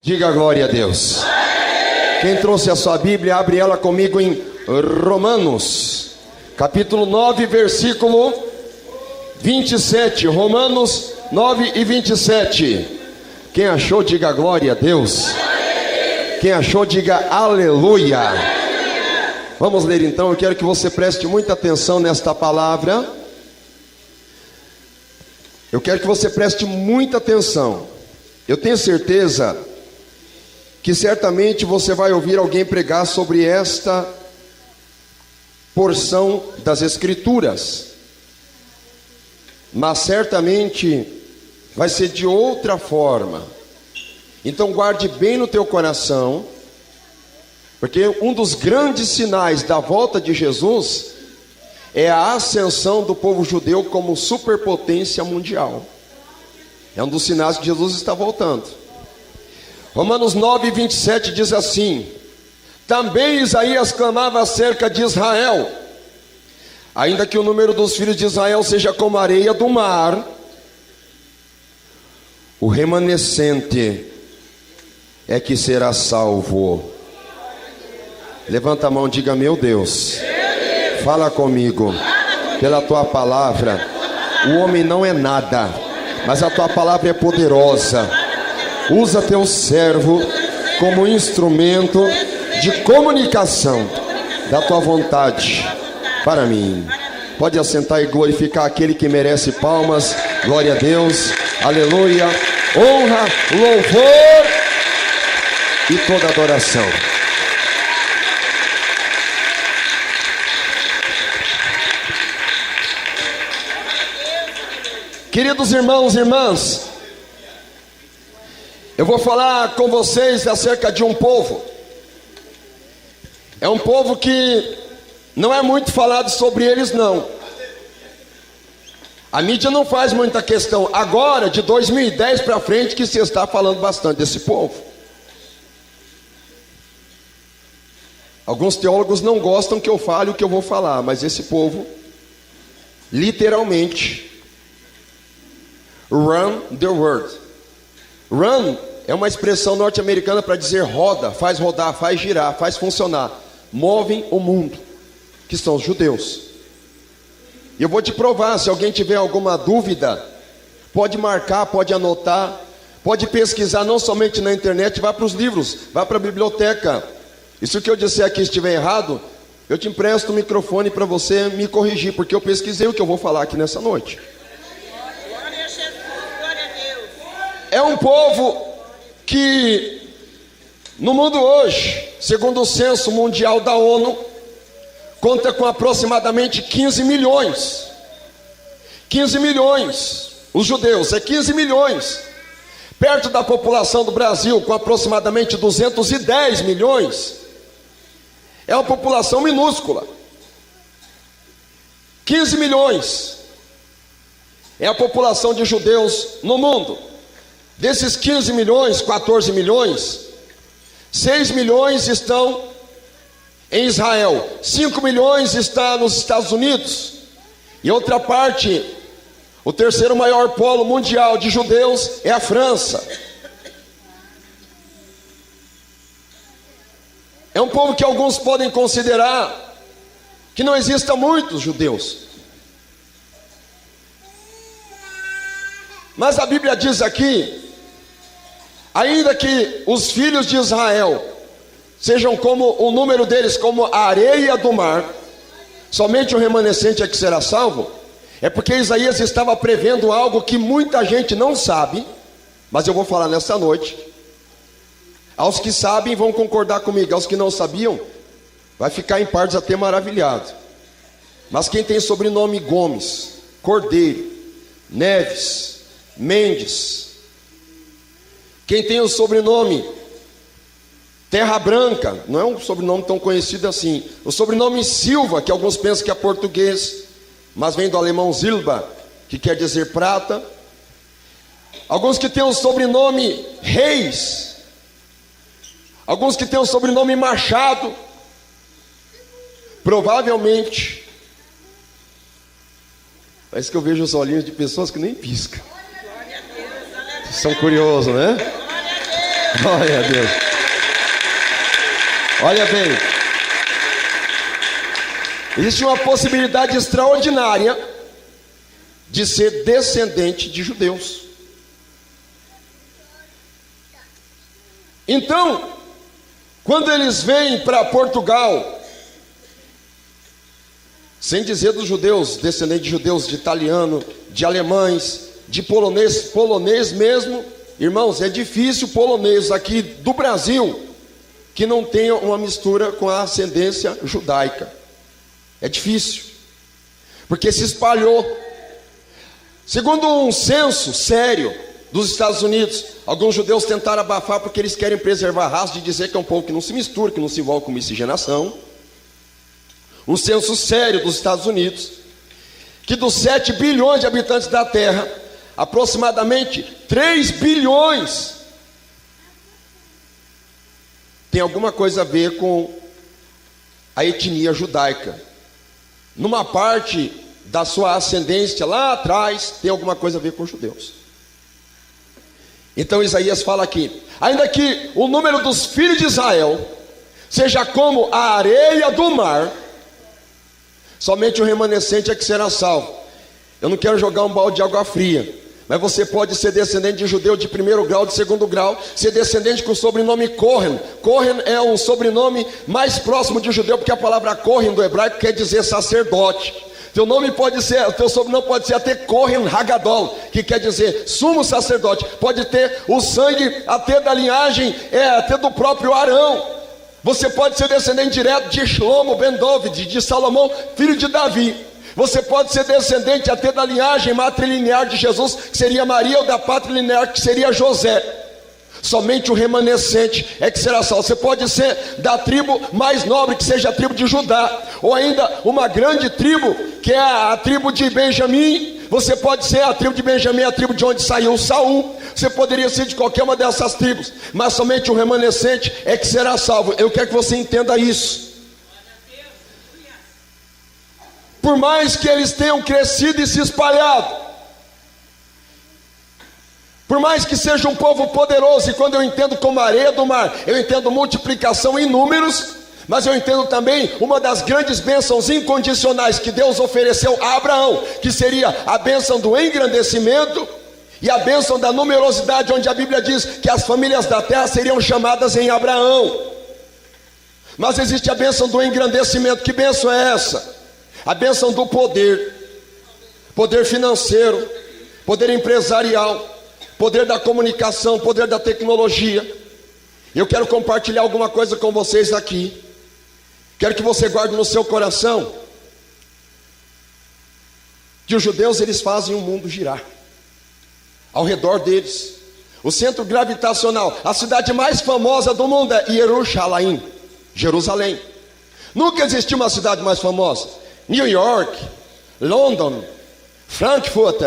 Diga glória a Deus. Quem trouxe a sua Bíblia, abre ela comigo em Romanos, capítulo 9, versículo 27. Romanos 9 e 27. Quem achou, diga glória a Deus. Quem achou, diga aleluia. Vamos ler então. Eu quero que você preste muita atenção nesta palavra. Eu quero que você preste muita atenção. Eu tenho certeza que certamente você vai ouvir alguém pregar sobre esta porção das Escrituras, mas certamente vai ser de outra forma. Então guarde bem no teu coração, porque um dos grandes sinais da volta de Jesus é a ascensão do povo judeu como superpotência mundial. É um dos sinais que Jesus está voltando. Romanos 9, 27 diz assim: também Isaías clamava acerca de Israel, ainda que o número dos filhos de Israel seja como a areia do mar, o remanescente é que será salvo. Levanta a mão, diga: meu Deus, fala comigo, pela tua palavra. O homem não é nada, mas a tua palavra é poderosa. Usa teu servo como instrumento de comunicação da tua vontade para mim. Pode assentar e glorificar aquele que merece palmas. Glória a Deus, aleluia, honra, louvor e toda adoração. Queridos irmãos e irmãs, eu vou falar com vocês acerca de um povo. É um povo que não é muito falado sobre eles, não. A mídia não faz muita questão. Agora, de 2010 para frente, que se está falando bastante desse povo. Alguns teólogos não gostam que eu fale o que eu vou falar, mas esse povo, literalmente, run the world. Run é uma expressão norte-americana para dizer roda, faz rodar, faz girar, faz funcionar. Movem o mundo, que são os judeus. E eu vou te provar. Se alguém tiver alguma dúvida, pode marcar, pode anotar, pode pesquisar não somente na internet, vá para os livros, vá para a biblioteca. E se o que eu disser aqui estiver errado, eu te empresto o microfone para você me corrigir, porque eu pesquisei o que eu vou falar aqui nessa noite. É um povo que no mundo hoje, segundo o censo mundial da ONU, conta com aproximadamente 15 milhões. 15 milhões, os judeus, é 15 milhões. Perto da população do Brasil, com aproximadamente 210 milhões, é uma população minúscula. 15 milhões é a população de judeus no mundo. Desses 15 milhões, 14 milhões, 6 milhões estão em Israel, 5 milhões está nos Estados Unidos, e outra parte, o terceiro maior polo mundial de judeus é a França. É um povo que alguns podem considerar que não existam muitos judeus. Mas a Bíblia diz aqui, ainda que os filhos de Israel sejam como o número deles como a areia do mar, somente o remanescente é que será salvo. É porque Isaías estava prevendo algo que muita gente não sabe, mas eu vou falar nessa noite. Aos que sabem vão concordar comigo, aos que não sabiam vai ficar em partes até maravilhado. Mas quem tem sobrenome Gomes, Cordeiro, Neves, Mendes, quem tem o sobrenome Terra Branca, não é um sobrenome tão conhecido assim. O sobrenome Silva, que alguns pensam que é português, mas vem do alemão Silba, que quer dizer prata. Alguns que têm o sobrenome Reis, alguns que têm o sobrenome Machado. Provavelmente, parece que eu vejo os olhinhos de pessoas que nem piscam. São curiosos, né? Glória a Deus. Olha bem, existe uma possibilidade extraordinária de ser descendente de judeus. Então, quando eles vêm para Portugal, sem dizer dos judeus, descendentes de judeus, de italiano, de alemães, de polonês mesmo, irmãos, é difícil polonês aqui do Brasil que não tenha uma mistura com a ascendência judaica. É difícil, porque se espalhou. Segundo um censo sério dos Estados Unidos, alguns judeus tentaram abafar porque eles querem preservar a raça, de dizer que é um povo que não se mistura, que não se envolve com miscigenação. Um censo sério dos Estados Unidos, que dos 7 bilhões de habitantes da Terra, aproximadamente 3 bilhões tem alguma coisa a ver com a etnia judaica. Numa parte da sua ascendência lá atrás, tem alguma coisa a ver com os judeus. Então Isaías fala aqui: ainda que o número dos filhos de Israel seja como a areia do mar, somente o remanescente é que será salvo. Eu não quero jogar um balde de água fria, mas você pode ser descendente de judeu de primeiro grau, de segundo grau, ser descendente com o sobrenome Cohen. Cohen é um sobrenome mais próximo de judeu, porque a palavra Cohen do hebraico quer dizer sacerdote. Teu sobrenome pode ser até Cohen Hagadol, que quer dizer sumo sacerdote. Pode ter o sangue até da linhagem, até do próprio Arão. Você pode ser descendente direto de Shlomo ben David, de Salomão, filho de Davi. Você pode ser descendente até da linhagem matrilinear de Jesus, que seria Maria, ou da patrilinear, que seria José. Somente o remanescente é que será salvo. Você pode ser da tribo mais nobre, que seja a tribo de Judá, ou ainda uma grande tribo, que é a tribo de Benjamim. Você pode ser a tribo de Benjamim, a tribo de onde saiu Saul. Você poderia ser de qualquer uma dessas tribos, mas somente o remanescente é que será salvo. Eu quero que você entenda isso. Por mais que eles tenham crescido e se espalhado, por mais que seja um povo poderoso, e quando eu entendo como areia do mar, eu entendo multiplicação em números, mas eu entendo também uma das grandes bênçãos incondicionais que Deus ofereceu a Abraão, que seria a bênção do engrandecimento e a bênção da numerosidade, onde a Bíblia diz que as famílias da terra seriam chamadas em Abraão. Mas existe a bênção do engrandecimento. Que bênção é essa? A bênção do poder financeiro, poder empresarial, poder da comunicação, poder da tecnologia. Eu quero compartilhar alguma coisa com vocês aqui. Quero que você guarde no seu coração que os judeus, eles fazem o mundo girar ao redor deles. O centro gravitacional, a cidade mais famosa do mundo é Jerusalém. Nunca existiu uma cidade mais famosa. New York, London, Frankfurt,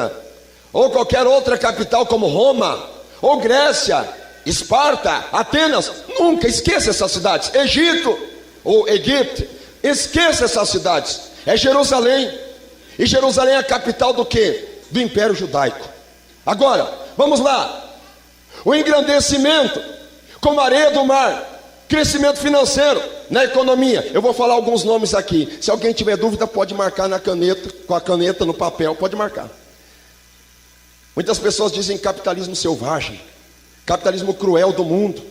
ou qualquer outra capital como Roma, ou Grécia, Esparta, Atenas. Nunca esqueça essas cidades. Egito, ou Egito, esqueça essas cidades. É Jerusalém. E Jerusalém é a capital do quê? Do Império Judaico. Agora, vamos lá. O engrandecimento, como a areia do mar, crescimento financeiro na economia. Eu vou falar alguns nomes aqui. Se alguém tiver dúvida, pode marcar na caneta, com a caneta no papel, pode marcar. Muitas pessoas dizem capitalismo selvagem, capitalismo cruel do mundo.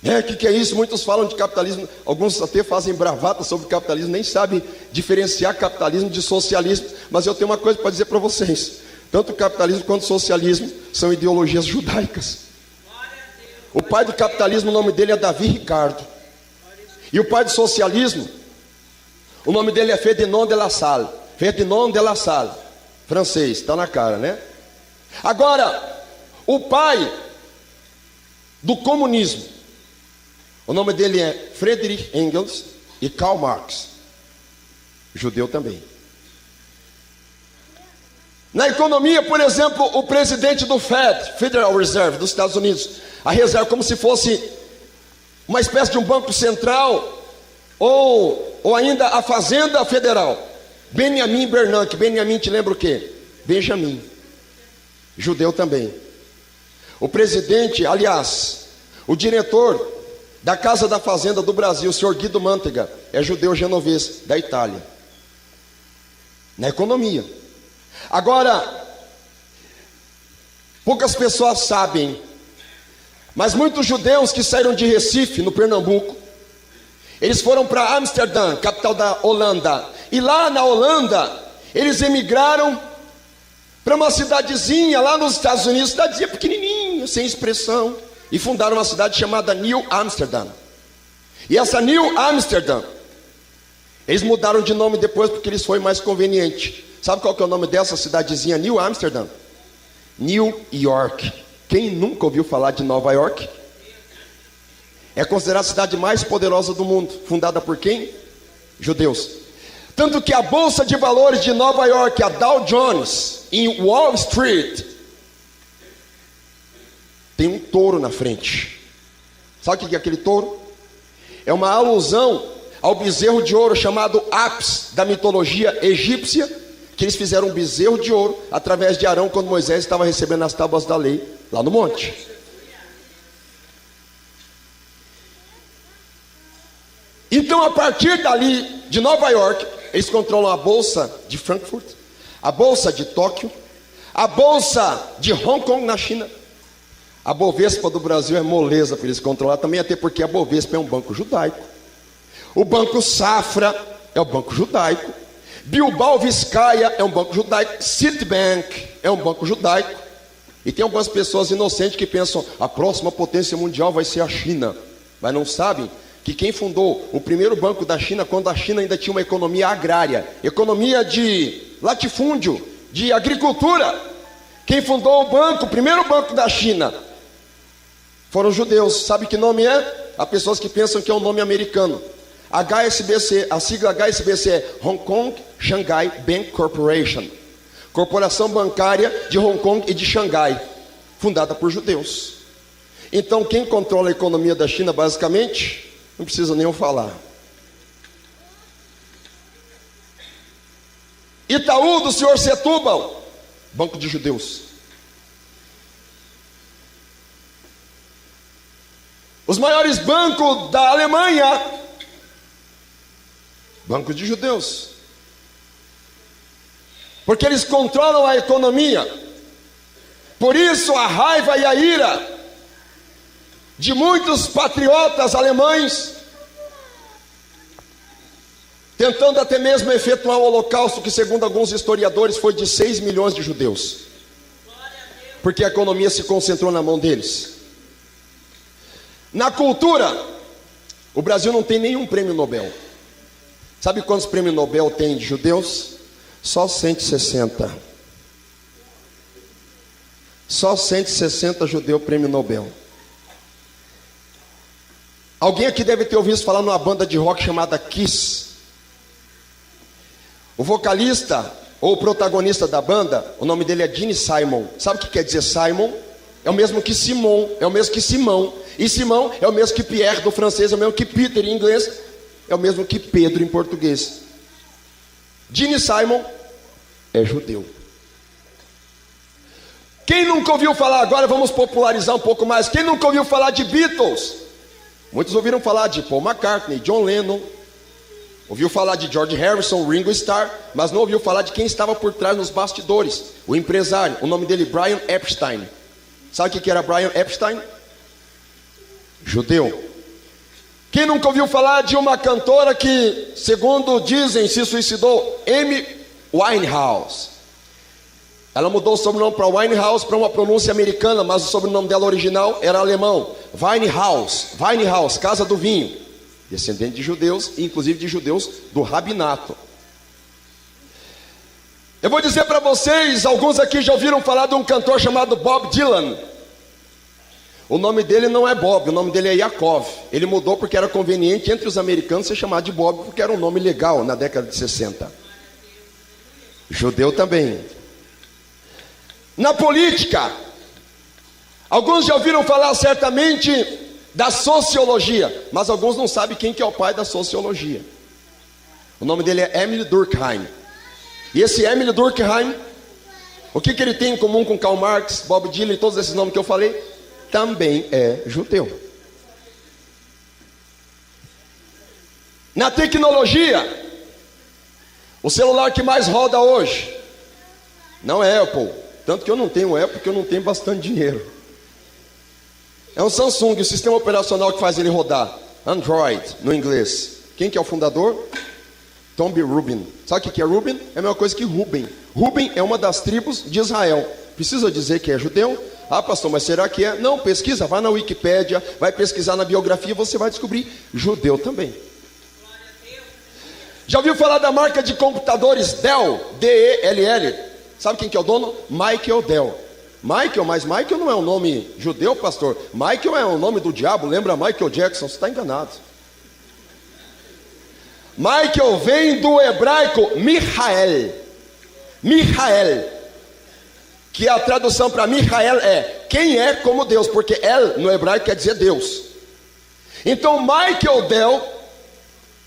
O que é isso? Muitos falam de capitalismo, alguns até fazem bravata sobre capitalismo, nem sabem diferenciar capitalismo de socialismo. Mas eu tenho uma coisa para dizer para vocês: tanto o capitalismo quanto o socialismo são ideologias judaicas. O pai do capitalismo, o nome dele é Davi Ricardo. E o pai do socialismo, o nome dele é Ferdinand de La Salle. Ferdinand de La Salle, francês, está na cara, né? Agora, o pai do comunismo, o nome dele é Friedrich Engels e Karl Marx, judeu também. Na economia, por exemplo, o presidente do Fed, Federal Reserve dos Estados Unidos, a reserva, como se fosse uma espécie de um banco central, ou ainda a Fazenda Federal, Benjamin Bernanke. Benjamin te lembra o quê? Benjamin, judeu também. O presidente, aliás, O diretor da Casa da Fazenda do Brasil, o senhor Guido Mantega, é judeu genovês da Itália. Na economia. Agora, poucas pessoas sabem, mas muitos judeus que saíram de Recife, no Pernambuco, eles foram para Amsterdã, capital da Holanda. E lá na Holanda, eles emigraram para uma cidadezinha lá nos Estados Unidos, cidadezinha pequenininha, sem expressão, e fundaram uma cidade chamada New Amsterdam. E essa New Amsterdam, eles mudaram de nome depois porque eles foi mais conveniente. Sabe qual que é o nome dessa cidadezinha New Amsterdam? New York. Quem nunca ouviu falar de Nova York? É considerada a cidade mais poderosa do mundo. Fundada por quem? Judeus. Tanto que a Bolsa de Valores de Nova York, a Dow Jones, em Wall Street, tem um touro na frente. Sabe o que é aquele touro? É uma alusão ao bezerro de ouro chamado Apis, da mitologia egípcia, que eles fizeram um bezerro de ouro através de Arão, quando Moisés estava recebendo as tábuas da lei lá no monte. Então, a partir dali, de Nova York, eles controlam a bolsa de Frankfurt, a bolsa de Tóquio, a bolsa de Hong Kong na China. A Bovespa do Brasil é moleza para eles controlar também, até porque a Bovespa é um banco judaico. O Banco Safra é um banco judaico. Bilbao Vizcaya é um banco judaico. Citibank é um banco judaico. E tem algumas pessoas inocentes que pensam: a próxima potência mundial vai ser a China. Mas não sabem que quem fundou o primeiro banco da China, quando a China ainda tinha uma economia agrária, economia de latifúndio, de agricultura, quem fundou o banco, o primeiro banco da China, foram judeus. Sabe que nome é? Há pessoas que pensam que é um nome americano. HSBC, a sigla HSBC é Hong Kong Shanghai Bank Corporation, corporação bancária de Hong Kong e de Xangai, fundada por judeus. Então quem controla a economia da China, basicamente, não precisa nem eu falar. Itaú do senhor Setúbal, banco de judeus. Os maiores bancos da Alemanha, banco de judeus. Porque eles controlam a economia. Por isso a raiva e a ira de muitos patriotas alemães, tentando até mesmo efetuar o holocausto, que segundo alguns historiadores foi de 6 milhões de judeus, porque a economia se concentrou na mão deles. Na cultura, o Brasil não tem nenhum prêmio Nobel. Sabe quantos prêmios Nobel tem de judeus? Só 160. Só 160 judeus prêmio Nobel. Alguém aqui deve ter ouvido falar numa banda de rock chamada Kiss. O vocalista ou o protagonista da banda, o nome dele é Gene Simon. Sabe o que quer dizer Simon? É o mesmo que Simon, é o mesmo que Simão. E Simão é o mesmo que Pierre do francês, é o mesmo que Peter em inglês, é o mesmo que Pedro em português. Gene Simon é judeu. Quem nunca ouviu falar, agora vamos popularizar um pouco mais, quem nunca ouviu falar de Beatles? Muitos ouviram falar de Paul McCartney, John Lennon, ouviu falar de George Harrison, Ringo Starr, mas não ouviu falar de quem estava por trás nos bastidores, o empresário, o nome dele Brian Epstein. Sabe o que era Brian Epstein? Judeu. Quem nunca ouviu falar de uma cantora que, segundo dizem, se suicidou? Amy Winehouse. Ela mudou o sobrenome para Winehouse, para uma pronúncia americana, mas o sobrenome dela original era alemão. Winehouse, casa do vinho. Descendente de judeus, inclusive de judeus do rabinato. Eu vou dizer para vocês, alguns aqui já ouviram falar de um cantor chamado Bob Dylan. O nome dele não é Bob, o nome dele é Yaakov. Ele mudou porque era conveniente entre os americanos ser chamado de Bob, porque era um nome legal na década de 60. Judeu também. Na política, alguns já ouviram falar certamente da sociologia, mas alguns não sabem quem que é o pai da sociologia. O nome dele é Emile Durkheim. E esse Emile Durkheim, o que ele tem em comum com Karl Marx, Bob Dylan e todos esses nomes que eu falei? Também é judeu. Na tecnologia, o celular que mais roda hoje não é Apple, tanto que eu não tenho Apple, porque eu não tenho bastante dinheiro. É um Samsung, o sistema operacional que faz ele rodar, Android no inglês. Quem que é o fundador? Tom B. Rubin. Sabe o que é Rubin? É a mesma coisa que Ruben. Ruben é uma das tribos de Israel. Precisa dizer que é judeu? Ah, pastor, mas será que é? Não, pesquisa, vai na Wikipédia, vai pesquisar na biografia, você vai descobrir judeu também. Já ouviu falar da marca de computadores Dell? D-E-L-L. Sabe quem que é o dono? Michael Dell. Michael, mas Michael não é um nome judeu, pastor. Michael é o nome do diabo, lembra Michael Jackson? Você está enganado. Michael vem do hebraico Michael. Michael, que a tradução para Michael é quem é como Deus, porque El no hebraico quer dizer Deus. Então Michael Dell,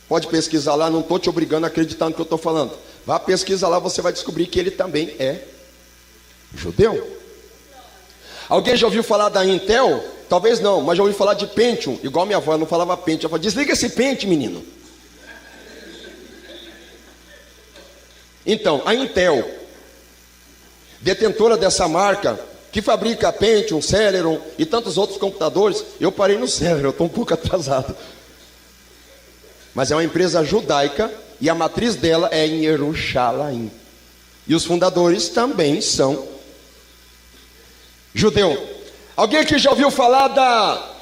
pode pesquisar lá, não estou te obrigando a acreditar no que eu estou falando. Vá pesquisar lá, você vai descobrir que ele também é judeu. Alguém já ouviu falar da Intel? Talvez não, mas já ouviu falar de Pentium. Igual minha avó não falava Pentium, ela falava, desliga esse pente, menino. Então, a Intel, detentora dessa marca, que fabrica Pentium, Celeron e tantos outros computadores. Eu parei no Celeron, eu estou um pouco atrasado. Mas é uma empresa judaica e a matriz dela é em Jerusalém. E os fundadores também são judeu. Alguém aqui já ouviu falar da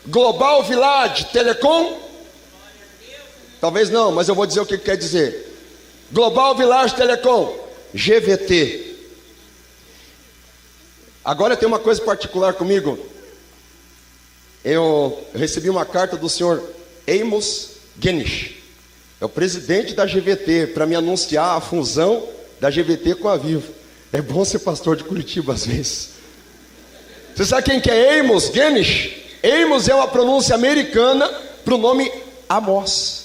Global Village Telecom? Talvez não, mas eu vou dizer o que quer dizer. Global Village Telecom, GVT. Agora tem uma coisa particular comigo. Eu recebi uma carta do senhor Amos Guinness, é o presidente da GVT, para me anunciar a fusão da GVT com a Vivo. É bom ser pastor de Curitiba às vezes. Você sabe quem que é Amos Guinness? Amos é uma pronúncia americana para o nome Amos.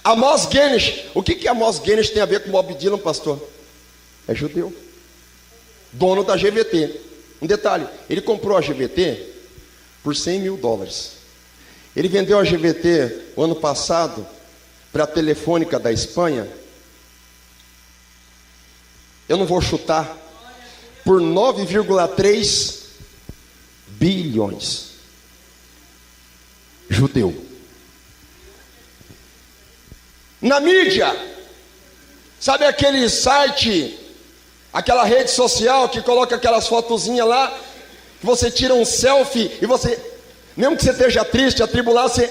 Amos Guinness. O que Amos Guinness tem a ver com Bob Dylan, pastor? É judeu, dono da GVT. Um detalhe, ele comprou a GVT por 100 mil dólares. Ele vendeu a GVT o ano passado para a Telefônica da Espanha. Eu não vou chutar, por 9,3 bilhões. Judeu. Na mídia, sabe aquele site, aquela rede social que coloca aquelas fotozinhas lá, que você tira um selfie e você, mesmo que você esteja triste, atribulado, você...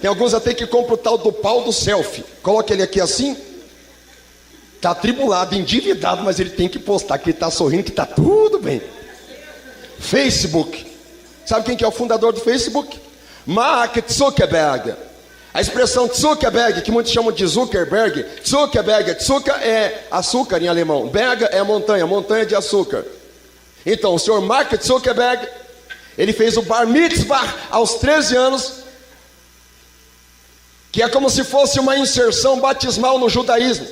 Tem alguns até que compram o tal do pau do selfie. Coloca ele aqui assim, está atribulado, endividado, mas ele tem que postar que ele está sorrindo, que está tudo bem. Facebook. Sabe quem que é o fundador do Facebook? Mark Zuckerberg. A expressão Zuckerberg, que muitos chamam de Zuckerberg, Zuckerberg, Zucker é açúcar em alemão, Berg é montanha, montanha de açúcar. Então, o senhor Mark Zuckerberg, ele fez o Bar Mitzvah aos 13 anos, que é como se fosse uma inserção batismal no judaísmo.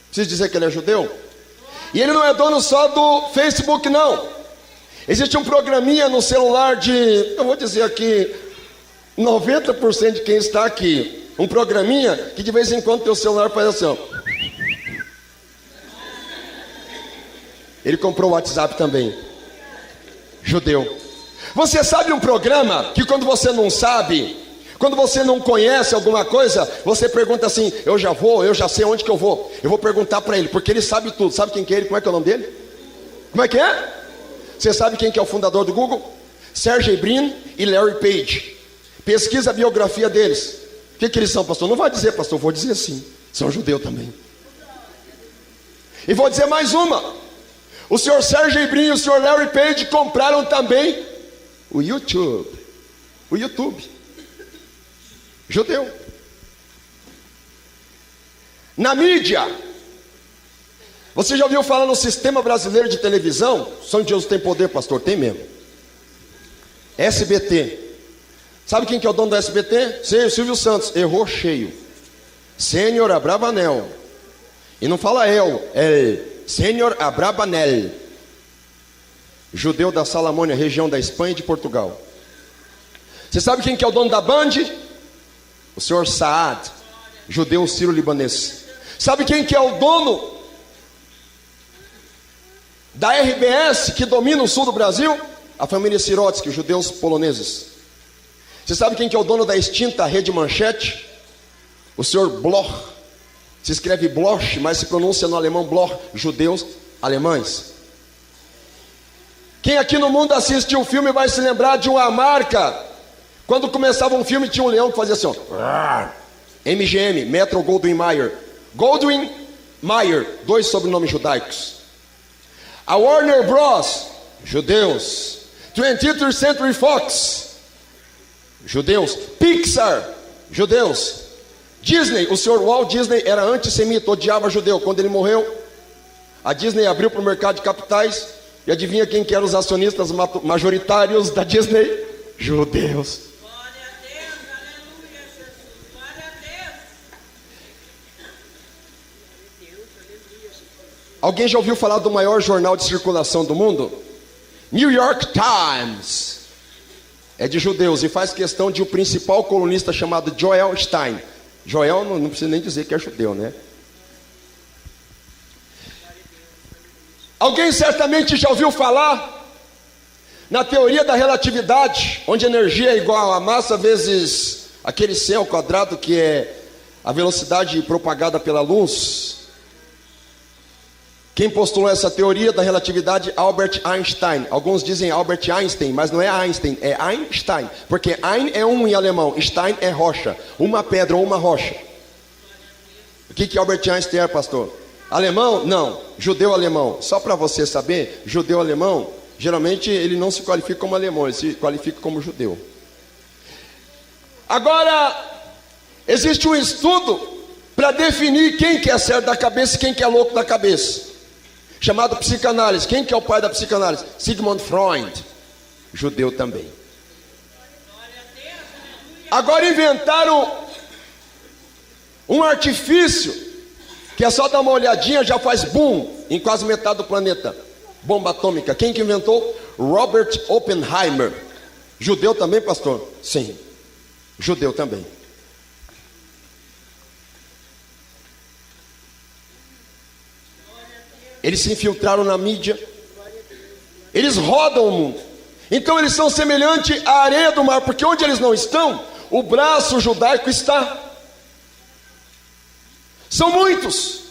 Preciso dizer que ele é judeu? E ele não é dono só do Facebook, não. Existe um programinha no celular de, eu vou dizer aqui, 90% de quem está aqui, um programinha que de vez em quando teu celular faz assim, ó. Ele comprou o WhatsApp também. Judeu. Você sabe um programa que quando você não sabe, quando você não conhece alguma coisa, você pergunta assim, eu já sei onde que eu vou perguntar para ele, porque ele sabe tudo. Sabe quem que é ele? Como é que é o nome dele? Como é que é? Você sabe quem que é o fundador do Google? Sergey Brin e Larry Page. Pesquisa a biografia deles. O que eles são, pastor? Não vai dizer, pastor, vou dizer sim. São judeu também. E vou dizer mais uma. O senhor Sergey Brin e o senhor Larry Page compraram também o YouTube. O YouTube. Judeu. Na mídia. Você já ouviu falar no Sistema Brasileiro de Televisão? São Deus tem poder, pastor? Tem mesmo. SBT. Sabe quem que é o dono do SBT? Silvio Santos. Errou cheio. Sênior Abravanel. E não fala é Sênior Abravanel. Judeu da Salamônia, região da Espanha e de Portugal. Você sabe quem que é o dono da Band? O senhor Saad, judeu sírio-libanês. Sabe quem que é o dono da RBS, que domina o sul do Brasil? A família Sirotsky, judeus poloneses. Você sabe quem que é o dono da extinta Rede Manchete? O senhor Bloch. Se escreve Bloch, mas se pronuncia no alemão Bloch, judeus alemães. Quem aqui no mundo assistiu o filme vai se lembrar de uma marca. Quando começava um filme tinha um leão que fazia assim, ó. MGM, Metro Goldwyn Mayer. Goldwyn Mayer, 2 sobrenomes judaicos. A Warner Bros, judeus. 20th Century Fox, judeus. Pixar, judeus. Disney, o senhor Walt Disney era antissemita, odiava judeu. Quando ele morreu, a Disney abriu para o mercado de capitais. E adivinha quem que eram os acionistas majoritários da Disney? Judeus. Glória a Deus, aleluia, Jesus. Glória a Deus. Alguém já ouviu falar do maior jornal de circulação do mundo? New York Times. É de judeus e faz questão de o principal colunista chamado Joel Stein. Joel não precisa nem dizer que é judeu, né? Alguém certamente já ouviu falar na teoria da relatividade, onde a energia é igual a massa vezes aquele C ao quadrado, que é a velocidade propagada pela luz. Quem postulou essa teoria da relatividade? Albert Einstein. Alguns dizem Albert Einstein, mas não é Einstein, é Einstein. Porque Ein é um em alemão, Stein é rocha. Uma pedra ou uma rocha. O que Albert Einstein é, pastor? Alemão? Não. Judeu alemão. Só para você saber, judeu alemão, geralmente ele não se qualifica como alemão, ele se qualifica como judeu. Agora, existe um estudo para definir quem que é certo da cabeça e quem que é louco da cabeça, chamado psicanálise. Quem que é o pai da psicanálise? Sigmund Freud, judeu também. Agora inventaram um artifício que é só dar uma olhadinha, já faz boom em quase metade do planeta. Bomba atômica. Quem que inventou? Robert Oppenheimer. Judeu também, pastor? Sim, judeu também. Eles se infiltraram na mídia. Eles rodam o mundo. Então eles são semelhantes à areia do mar, porque onde eles não estão, o braço judaico está. São muitos.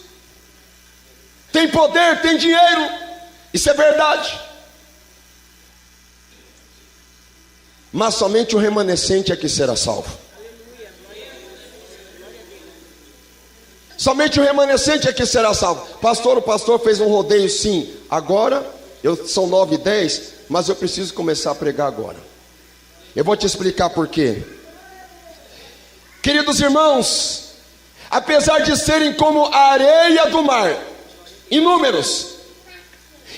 Tem poder, tem dinheiro. Isso é verdade. Mas somente o remanescente é que será salvo. Somente o remanescente é que será salvo. Pastor, o pastor fez um rodeio, sim. Agora, são 9h10, mas eu preciso começar a pregar agora. Eu vou te explicar por quê. Queridos irmãos, apesar de serem como a areia do mar, inúmeros,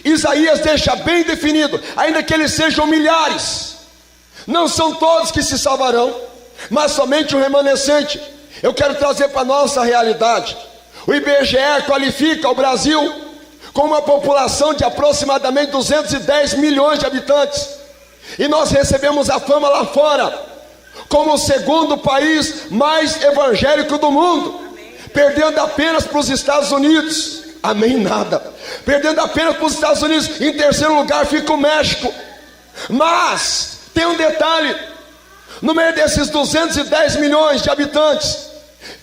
Isaías deixa bem definido, ainda que eles sejam milhares, não são todos que se salvarão, mas somente o remanescente. Eu quero trazer para a nossa realidade. O IBGE qualifica o Brasil com uma população de aproximadamente 210 milhões de habitantes, e nós recebemos a fama lá fora como o segundo país mais evangélico do mundo, perdendo apenas para os Estados Unidos. Amém, nada. Perdendo apenas para os Estados Unidos. Em terceiro lugar fica o México. Mas tem um detalhe: no meio desses 210 milhões de habitantes,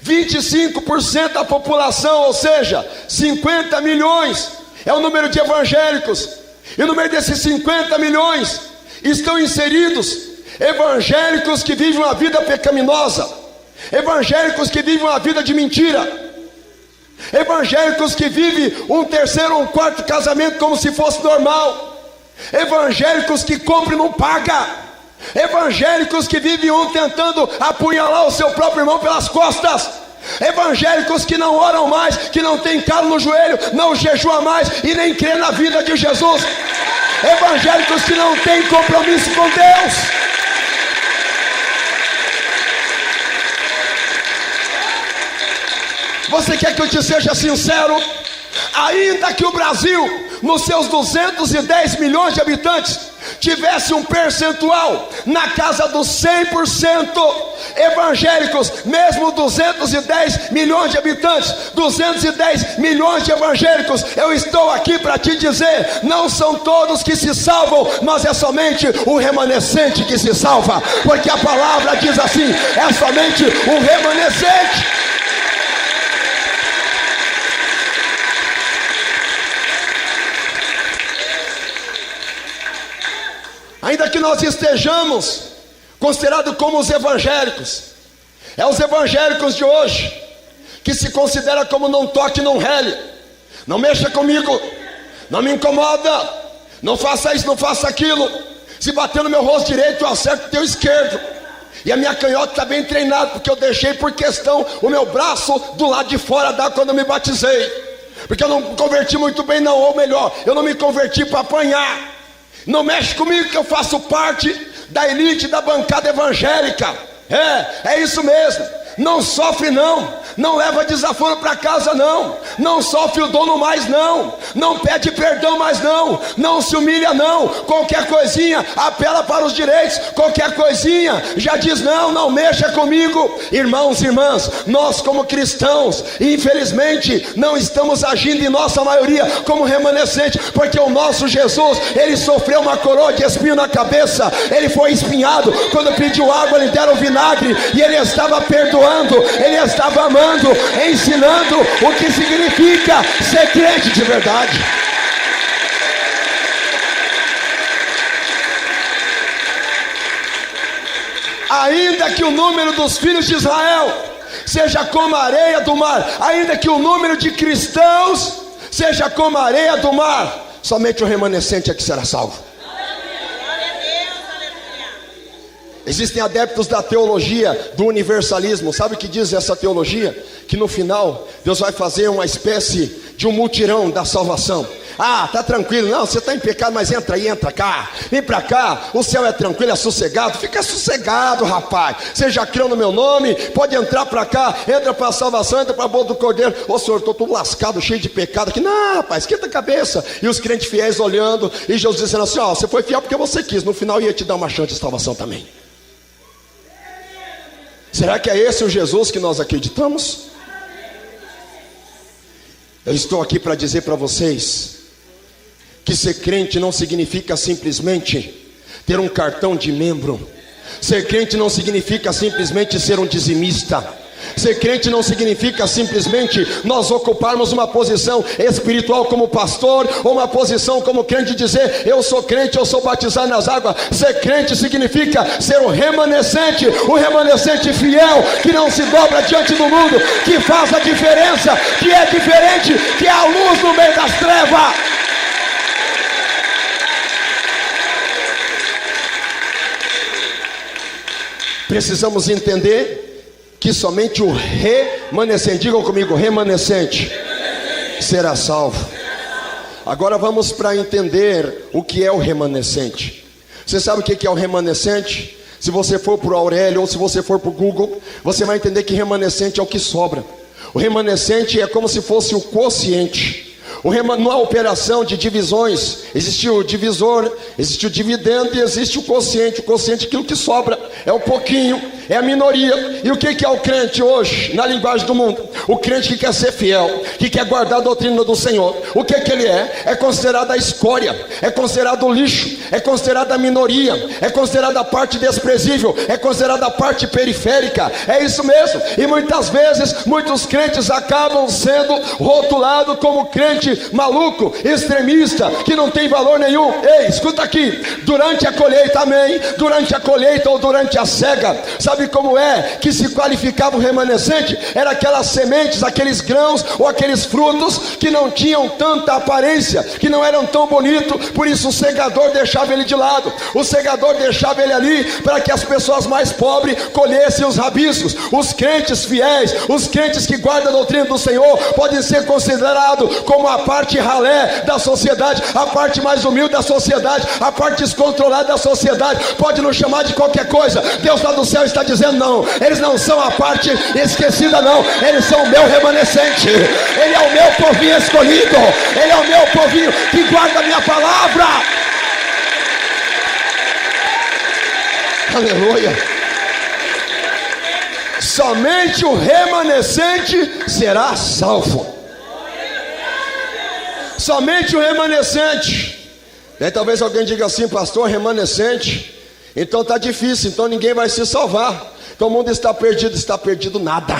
25% da população, ou seja, 50 milhões, é o número de evangélicos. E no meio desses 50 milhões estão inseridos evangélicos que vivem uma vida pecaminosa, evangélicos que vivem uma vida de mentira, evangélicos que vivem um terceiro ou um quarto casamento como se fosse normal, evangélicos que compram e não pagam, evangélicos que vivem um tentando apunhalar o seu próprio irmão pelas costas, evangélicos que não oram mais, que não tem calo no joelho, não jejua mais e nem crê na vida de Jesus, evangélicos que não têm compromisso com Deus. Você quer que eu te seja sincero? Ainda que o Brasil, nos seus 210 milhões de habitantes, tivesse um percentual na casa dos 100% evangélicos, mesmo 210 milhões de habitantes, 210 milhões de evangélicos, eu estou aqui para te dizer, não são todos que se salvam, mas é somente o remanescente que se salva, porque a palavra diz assim, é somente o remanescente. Ainda que nós estejamos considerados como os evangélicos, é os evangélicos de hoje, que se considera como não toque, não rele, não mexa comigo, não me incomoda, não faça isso, não faça aquilo, se bater no meu rosto direito eu acerto o teu esquerdo, e a minha canhota está bem treinada, porque eu deixei por questão o meu braço do lado de fora da quando eu me batizei, porque eu não me converti muito bem não, ou melhor, eu não me converti para apanhar. Não mexe comigo que eu faço parte da elite da bancada evangélica. É isso mesmo. Não sofre não leva desaforo para casa não sofre o dono mais não pede perdão mais não se humilha não, qualquer coisinha apela para os direitos, qualquer coisinha já diz não mexa comigo. Irmãos e irmãs, nós como cristãos, infelizmente não estamos agindo em nossa maioria como remanescente, porque o nosso Jesus, ele sofreu uma coroa de espinho na cabeça, ele foi espinhado, quando pediu água lhe deram vinagre, e ele estava perdoando, ele estava amando, ensinando o que significa ser crente de verdade. Ainda que o número dos filhos de Israel seja como a areia do mar, ainda que o número de cristãos seja como a areia do mar, somente o remanescente é que será salvo. Existem adeptos da teologia do universalismo. Sabe o que diz essa teologia? Que no final Deus vai fazer uma espécie de um mutirão da salvação. Tá tranquilo, não, você está em pecado, mas entra aí, entra cá, vem para cá, o céu é tranquilo, é sossegado, fica sossegado, rapaz, você já criou no meu nome, pode entrar para cá, entra para a salvação, entra para a boca do cordeiro. Ô Senhor, estou todo lascado, cheio de pecado aqui. Não, rapaz, esquenta a cabeça. E os crentes fiéis olhando, e Jesus dizendo assim, você foi fiel porque você quis, no final ia te dar uma chance de salvação também. Será que é esse o Jesus que nós acreditamos? Eu estou aqui para dizer para vocês que ser crente não significa simplesmente ter um cartão de membro. Ser crente não significa simplesmente ser um dizimista. Ser crente não significa simplesmente nós ocuparmos uma posição espiritual como pastor, ou uma posição como crente, dizer eu sou crente, eu sou batizado nas águas. Ser crente significa ser um remanescente fiel, que não se dobra diante do mundo, que faz a diferença, que é diferente, que é a luz no meio das trevas. Precisamos entender que somente o remanescente, digam comigo, remanescente, será salvo. Agora vamos para entender o que é o remanescente. Você sabe o que é o remanescente? Se você for para o Aurélio ou se você for para o Google, você vai entender que remanescente é o que sobra. O remanescente é como se fosse o quociente. Não há operação de divisões. Existe o divisor, existe o dividendo e existe o quociente. O quociente é aquilo que sobra, é o pouquinho, é a minoria. E o que é o crente hoje, na linguagem do mundo? O crente que quer ser fiel, que quer guardar a doutrina do Senhor. O que ele é? É considerado a escória, é considerado o lixo, é considerado a minoria, é considerado a parte desprezível, é considerado a parte periférica. É isso mesmo. E muitas vezes, muitos crentes acabam sendo rotulados como crente maluco, extremista, que não tem valor nenhum. Ei, escuta aqui, durante a colheita, amém, durante a colheita ou durante a cega, sabe como é que se qualificava o remanescente? Era aquelas sementes, aqueles grãos ou aqueles frutos que não tinham tanta aparência, que não eram tão bonitos, por isso o segador deixava ele de lado, o segador deixava ele ali, para que as pessoas mais pobres colhessem os rabiscos. Os crentes fiéis, os crentes que guardam a doutrina do Senhor, podem ser considerados como a parte ralé da sociedade, a parte mais humilde da sociedade, a parte descontrolada da sociedade. Pode nos chamar de qualquer coisa. Deus lá do céu está dizendo não, eles não são a parte esquecida não, eles são o meu remanescente. Ele é o meu povinho escolhido, ele é o meu povinho que guarda a minha palavra. Aleluia. Somente o remanescente será salvo. Somente o remanescente. E aí talvez alguém diga assim: pastor, remanescente, então está difícil, então ninguém vai se salvar, então o mundo está perdido nada.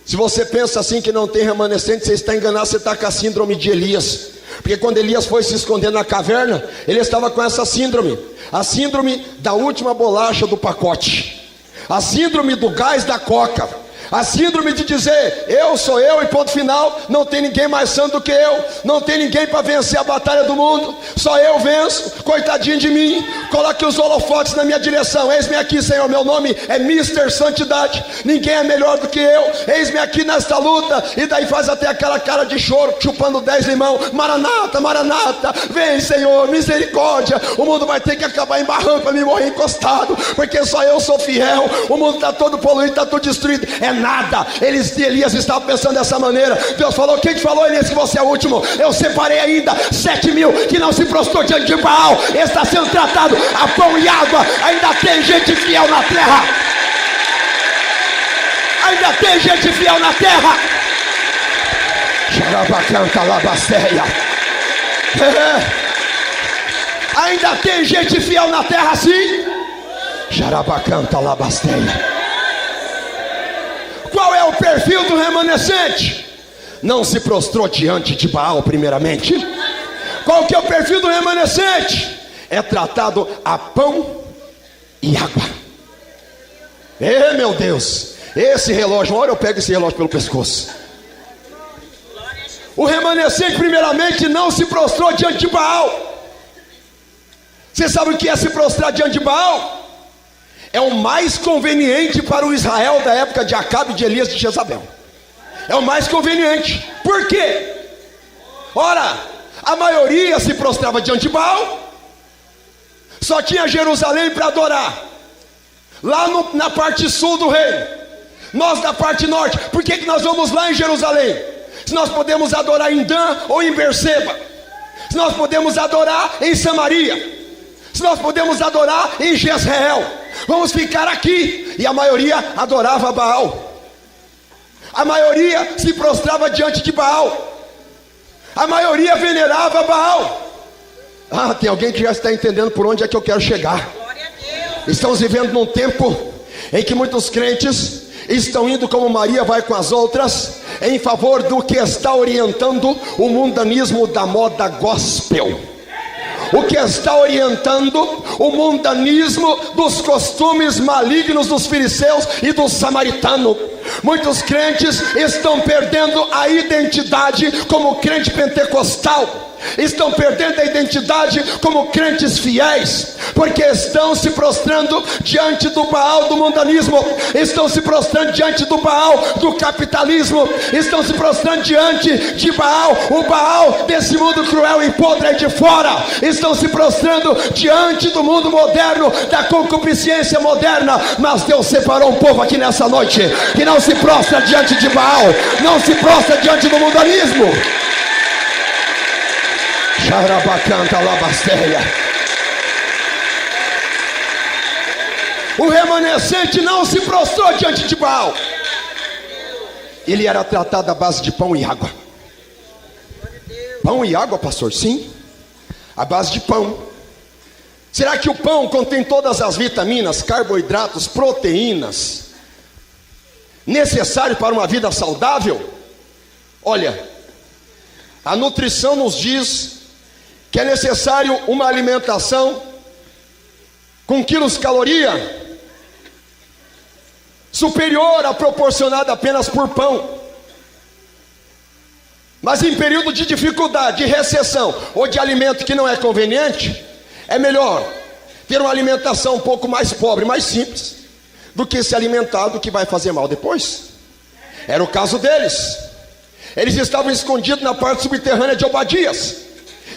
Se você pensa assim que não tem remanescente, você está enganado, você está com a síndrome de Elias. Porque quando Elias foi se esconder na caverna, ele estava com essa síndrome, a síndrome da última bolacha do pacote, a síndrome do gás da coca, a síndrome de dizer: eu sou eu e ponto final, não tem ninguém mais santo do que eu, não tem ninguém para vencer a batalha do mundo, só eu venço, coitadinho de mim, coloque os holofotes na minha direção, eis-me aqui, Senhor, meu nome é Mr. Santidade, ninguém é melhor do que eu, eis-me aqui nesta luta, e daí faz até aquela cara de choro, chupando 10 limão, Maranata, Maranata, vem Senhor, misericórdia, o mundo vai ter que acabar em barranco para me morrer encostado, porque só eu sou fiel, o mundo está todo poluído, está tudo destruído, é nada. Elias estava pensando dessa maneira. Deus falou: quem te falou, Elias, que você é o último? Eu separei ainda 7.000 que não se prostrou diante de Baal, está sendo tratado a pão e água. Ainda tem gente fiel na terra, ainda tem gente fiel na terra. Xarabacanta labasteia. Ainda tem gente fiel na terra, sim. Xarabacanta labasteia. Qual é o perfil do remanescente? Não se prostrou diante de Baal primeiramente. Qual que é o perfil do remanescente? É tratado a pão e água. Meu Deus, esse relógio, uma hora eu pego esse relógio pelo pescoço. O remanescente primeiramente não se prostrou diante de Baal. Você sabe o que é se prostrar diante de Baal? É o mais conveniente para o Israel da época de Acabe, de Elias, de Jezabel. É o mais conveniente. Por quê? Ora, a maioria se prostrava diante de Baal. Só tinha Jerusalém para adorar. Lá na parte sul do reino. Nós da parte norte. Por que nós vamos lá em Jerusalém? Se nós podemos adorar em Dan ou em Berseba. Se nós podemos adorar em Samaria. Se nós podemos adorar em Jezreel. Vamos ficar aqui. E a maioria adorava Baal. A maioria se prostrava diante de Baal. A maioria venerava Baal. Tem alguém que já está entendendo por onde é que eu quero chegar. Estamos vivendo num tempo em que muitos crentes estão indo como Maria vai com as outras, em favor do que está orientando o mundanismo da moda gospel. O que está orientando o mundanismo dos costumes malignos dos filisteus e dos samaritanos. Muitos crentes estão perdendo a identidade como crente pentecostal. Estão perdendo a identidade como crentes fiéis, porque estão se prostrando diante do Baal do mundanismo, estão se prostrando diante do Baal do capitalismo, estão se prostrando diante de Baal, o Baal desse mundo cruel e podre aí de fora, estão se prostrando diante do mundo moderno, da concupiscência moderna. Mas Deus separou um povo aqui nessa noite que não se prostra diante de Baal, não se prostra diante do mundanismo. Xarabacanta labasteia. O remanescente não se prostrou diante de Baal. Ele era tratado à base de pão e água. Pão e água, pastor? Sim, à base de pão. Será que o pão contém todas as vitaminas, carboidratos, proteínas necessárias para uma vida saudável? Olha, a nutrição nos diz que é necessário uma alimentação com quilocaloria superior à proporcionada apenas por pão. Mas em período de dificuldade, de recessão ou de alimento que não é conveniente, é melhor ter uma alimentação um pouco mais pobre, mais simples, do que se alimentar do que vai fazer mal depois. Era o caso deles. Eles estavam escondidos na parte subterrânea de Obadias,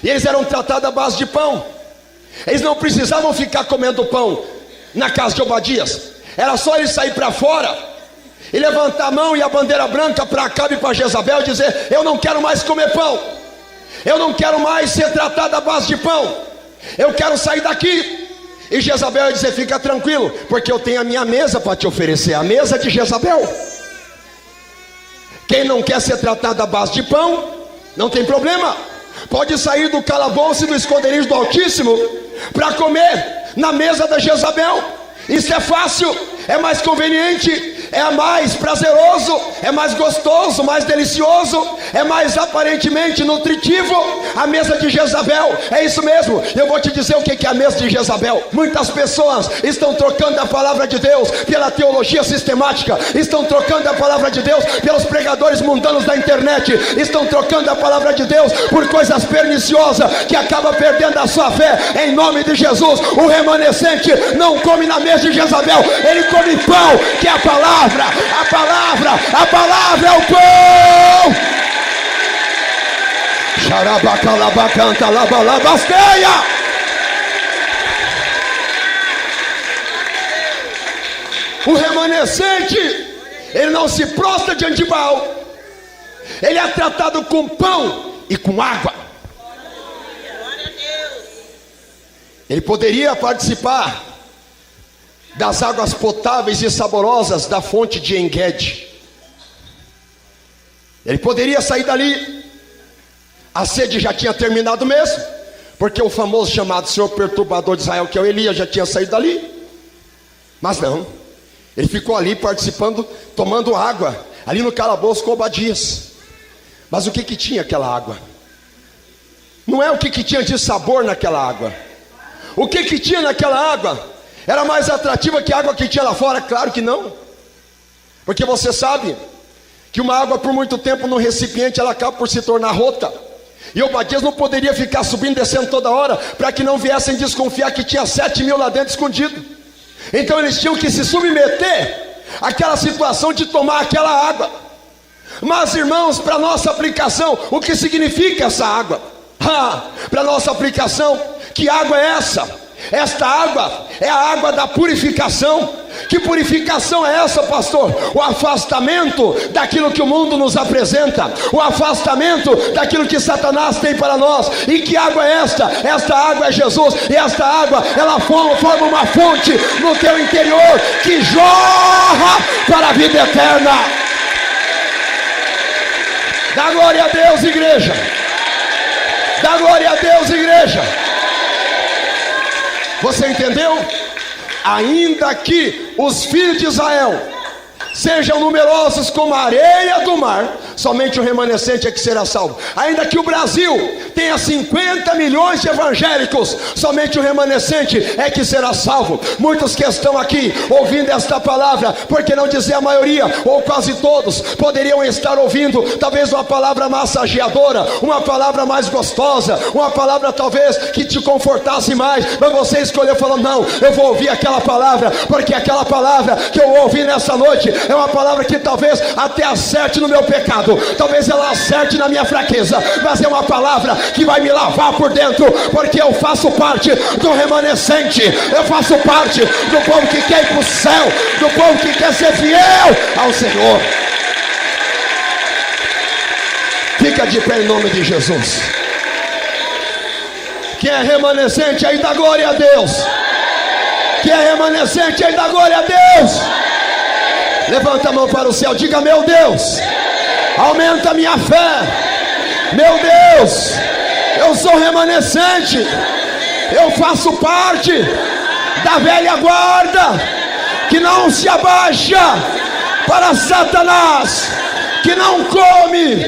e eles eram tratados à base de pão. Eles não precisavam ficar comendo pão na casa de Obadias. Era só eles sair para fora e levantar a mão e a bandeira branca para Acabe e para Jezabel e dizer: eu não quero mais comer pão, eu não quero mais ser tratado à base de pão, eu quero sair daqui. E Jezabel ia dizer: fica tranquilo, porque eu tenho a minha mesa para te oferecer, a mesa de Jezabel. Quem não quer ser tratado à base de pão, não tem problema, pode sair do calabouço e do esconderijo do Altíssimo para comer na mesa da Jezabel. Isso é fácil, é mais conveniente, é mais prazeroso, é mais gostoso, mais delicioso, é mais aparentemente nutritivo. A mesa de Jezabel, é isso mesmo. Eu vou te dizer o que é a mesa de Jezabel. Muitas pessoas estão trocando a palavra de Deus pela teologia sistemática, estão trocando a palavra de Deus pelos pregadores mundanos da internet, estão trocando a palavra de Deus por coisas perniciosas, que acaba perdendo a sua fé. Em nome de Jesus, o remanescente não come na mesa de Jezabel, ele come pão, que é a palavra. A palavra é o pão. Xarabacalabacanta labalabasteia. O remanescente, ele não se prostra diante de Baal, ele é tratado com pão e com água. Ele poderia participar das águas potáveis e saborosas da fonte de En-Gedi. Ele poderia sair dali, a sede já tinha terminado mesmo, porque o famoso chamado Senhor Perturbador de Israel, que é o Elias, já tinha saído dali. Mas não, ele ficou ali participando, tomando água, ali no calabouço com Obadias. Mas o que tinha aquela água? Não é o que tinha de sabor naquela água. O que tinha naquela água era mais atrativa que a água que tinha lá fora? Claro que não. Porque você sabe que uma água por muito tempo no recipiente, ela acaba por se tornar rota. E Obadias não poderia ficar subindo e descendo toda hora, para que não viessem desconfiar que tinha 7.000 lá dentro escondido. Então eles tinham que se submeter àquela situação de tomar aquela água. Mas irmãos, para nossa aplicação, o que significa essa água? Para nossa aplicação, que água é essa? Esta água é a água da purificação. Que purificação é essa, pastor? O afastamento daquilo que o mundo nos apresenta, o afastamento daquilo que Satanás tem para nós. E que água é esta? Esta água é Jesus. E esta água, ela forma uma fonte no teu interior, que jorra para a vida eterna. Dá glória a Deus, igreja. Dá glória a Deus, igreja. Você entendeu? Ainda que os filhos de Israel sejam numerosos como a areia do mar, somente o remanescente é que será salvo. Ainda que o Brasil tenha 50 milhões de evangélicos, somente o remanescente é que será salvo. Muitos que estão aqui ouvindo esta palavra, por que não dizer a maioria, ou quase todos, poderiam estar ouvindo talvez uma palavra massageadora, uma palavra mais gostosa, uma palavra talvez que te confortasse mais, mas você escolheu falando: não, eu vou ouvir aquela palavra, porque aquela palavra que eu ouvi nessa noite é uma palavra que talvez até acerte no meu pecado, talvez ela acerte na minha fraqueza, mas é uma palavra que vai me lavar por dentro, porque eu faço parte do remanescente, eu faço parte do povo que quer ir para o céu, do povo que quer ser fiel ao Senhor. Fica de pé em nome de Jesus. Quem é remanescente aí, dá glória a Deus. Quem é remanescente aí, dá glória a Deus. Levanta a mão para o céu, diga: meu Deus, aumenta a minha fé. Meu Deus, eu sou remanescente, eu faço parte da velha guarda, que não se abaixa para Satanás, que não come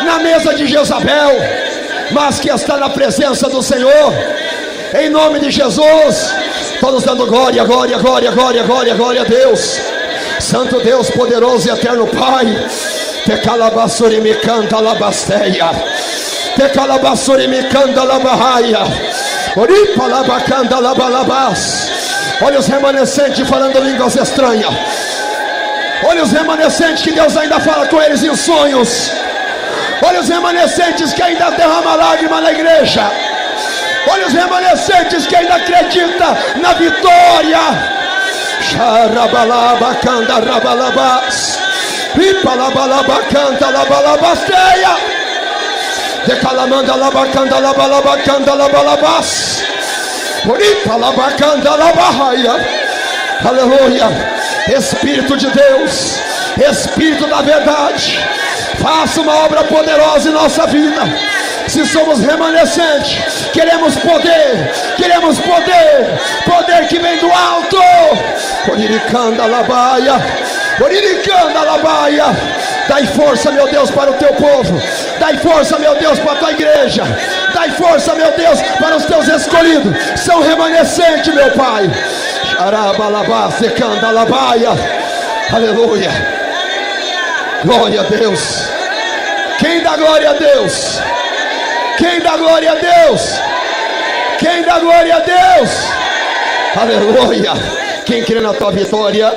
na mesa de Jezabel, mas que está na presença do Senhor. Em nome de Jesus, todos dando glória, glória, glória, glória, glória, glória a Deus. Santo Deus, poderoso e eterno Pai, te calabassuri me canta labasteia, te calabassuri me canta labahaia, oripa labacanda labalabás. Olha os remanescentes falando línguas estranhas. Olha os remanescentes que Deus ainda fala com eles em sonhos. Olha os remanescentes que ainda derrama lágrima na igreja. Olha os remanescentes que ainda acreditam na vitória. Xarabalabacanda rabalabás, ipalabalabacanda labalabasteia, decalamanda labacanda labalabacanda labalabás. Aleluia. Espírito de Deus, Espírito da verdade, faça uma obra poderosa em nossa vida. Se somos remanescentes, queremos poder, poder que vem do alto. Oriricanda labaia, dai força, meu Deus, para o teu povo, dai força, meu Deus, para a tua igreja, dai força, meu Deus, para os teus escolhidos, são remanescentes, meu Pai. Xarabalabá, secanda labaia, aleluia, glória a Deus. Quem dá glória a Deus? Quem dá glória a Deus? Quem dá glória a Deus? Aleluia. Quem crê na tua vitória?